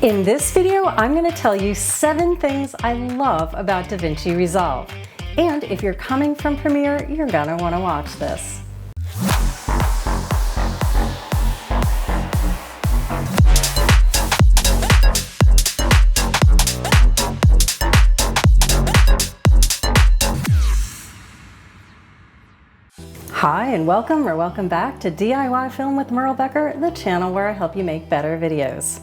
In this video, I'm going to tell you 7 things I love about DaVinci Resolve. And if you're coming from Premiere, you're going to want to watch this. Hi and welcome back to DIY Film with Merle Becker, the channel where I help you make better videos.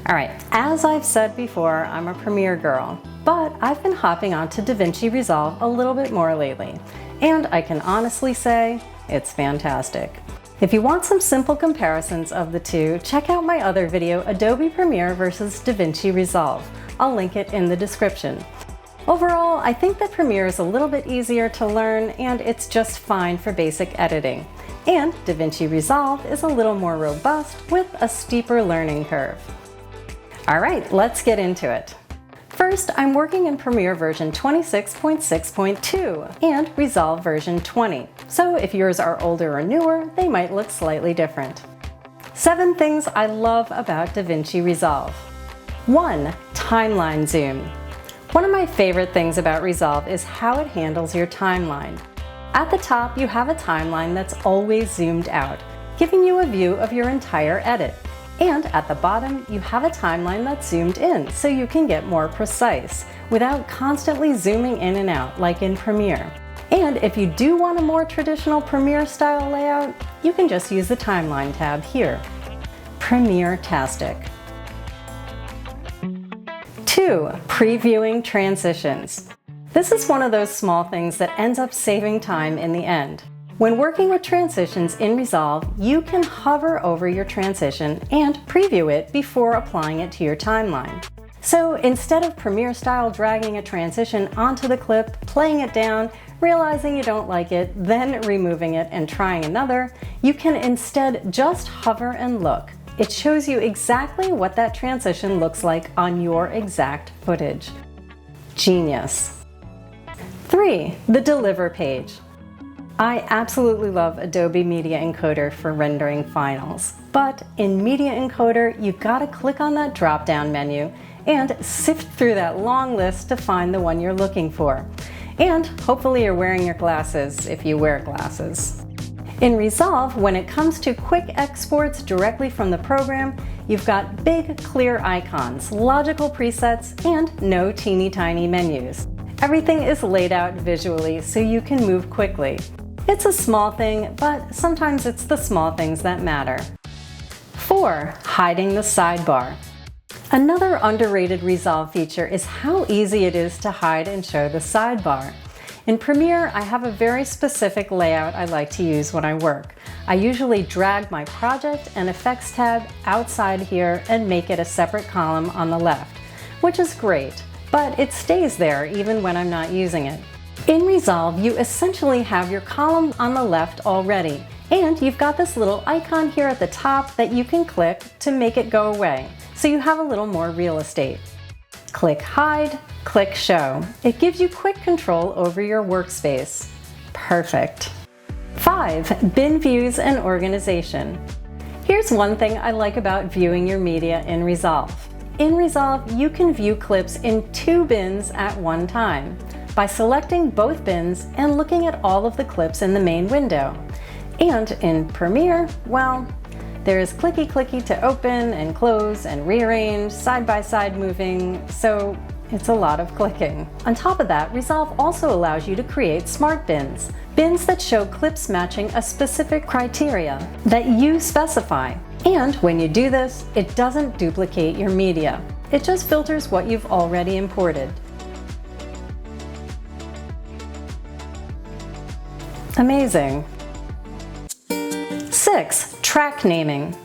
Alright, as I've said before, I'm a Premiere girl, but I've been hopping onto DaVinci Resolve a little bit more lately, and I can honestly say it's fantastic. If you want some simple comparisons of the two, check out my other video, Adobe Premiere versus DaVinci Resolve. I'll link it in the description. Overall, I think that Premiere is a little bit easier to learn and it's just fine for basic editing. And DaVinci Resolve is a little more robust with a steeper learning curve. Alright, let's get into it. First, I'm working in Premiere version 26.6.2 and Resolve version 20. So if yours are older or newer, they might look slightly different. 7 things I love about DaVinci Resolve. 1. Timeline zoom. One of my favorite things about Resolve is how it handles your timeline. At the top, you have a timeline that's always zoomed out, giving you a view of your entire edit. And at the bottom, you have a timeline that's zoomed in, so you can get more precise without constantly zooming in and out like in Premiere. And if you do want a more traditional Premiere style layout, you can just use the timeline tab here. Premiere-tastic. 2. Previewing transitions. This is one of those small things that ends up saving time in the end. When working with transitions in Resolve, you can hover over your transition and preview it before applying it to your timeline. So instead of Premiere style dragging a transition onto the clip, playing it down, realizing you don't like it, then removing it and trying another, you can instead just hover and look. It shows you exactly what that transition looks like on your exact footage. Genius. 3. The Deliver page. I absolutely love Adobe Media Encoder for rendering finals, but in Media Encoder, you gotta click on that drop-down menu and sift through that long list to find the one you're looking for. And hopefully you're wearing your glasses if you wear glasses. In Resolve, when it comes to quick exports directly from the program, you've got big, clear icons, logical presets, and no teeny tiny menus. Everything is laid out visually so you can move quickly. It's a small thing, but sometimes it's the small things that matter. 4. Hiding the sidebar. Another underrated Resolve feature is how easy it is to hide and show the sidebar. In Premiere, I have a very specific layout I like to use when I work. I usually drag my Project and Effects tab outside here and make it a separate column on the left, which is great, but it stays there even when I'm not using it. In Resolve, you essentially have your column on the left already, and you've got this little icon here at the top that you can click to make it go away, so you have a little more real estate. Click Hide, click Show. It gives you quick control over your workspace. Perfect. 5. Bin views and organization. Here's one thing I like about viewing your media in Resolve. In Resolve, you can view clips in 2 bins at one time by selecting both bins and looking at all of the clips in the main window. And in Premiere, well, there's clicky to open and close and rearrange, side-by-side moving, so it's a lot of clicking. On top of that, Resolve also allows you to create smart bins, bins that show clips matching a specific criteria that you specify. And when you do this, it doesn't duplicate your media. It just filters what you've already imported. Amazing. 6. Track naming.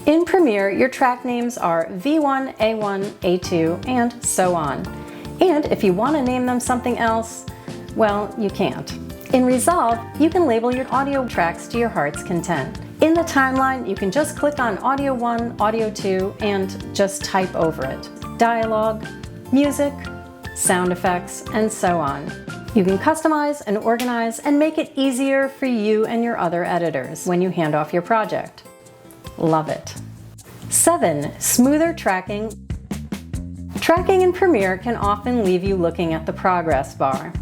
In Premiere, your track names are V1, A1, A2, and so on. And if you want to name them something else, well, you can't. In Resolve, you can label your audio tracks to your heart's content. In the timeline, you can just click on Audio 1, Audio 2, and just type over it. Dialogue, music, sound effects, and so on. You can customize and organize and make it easier for you and your other editors when you hand off your project. Love it. 7. Smoother tracking Tracking in Premiere can often leave you looking at the progress bar.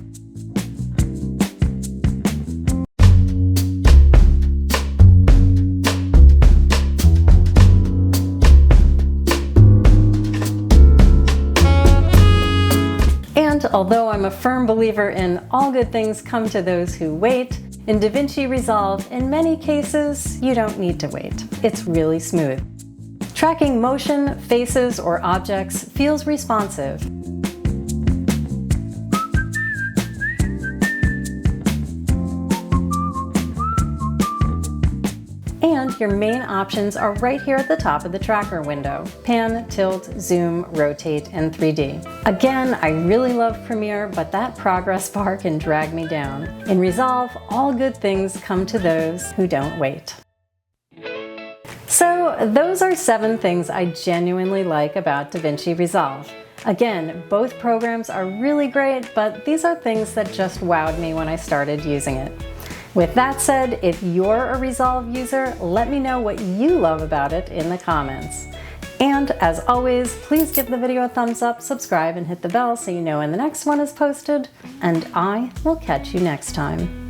And although I'm a firm believer in all good things come to those who wait, in DaVinci Resolve, in many cases, you don't need to wait. It's really smooth. Tracking motion, faces, or objects feels responsive. And your main options are right here at the top of the tracker window: pan, tilt, zoom, rotate, and 3D. Again, I really love Premiere, but that progress bar can drag me down. In Resolve, all good things come to those who don't wait. So those are 7 things I genuinely like about DaVinci Resolve. Again, both programs are really great, but these are things that just wowed me when I started using it. With that said, if you're a Resolve user, let me know what you love about it in the comments. And as always, please give the video a thumbs up, subscribe, and hit the bell so you know when the next one is posted, and I will catch you next time.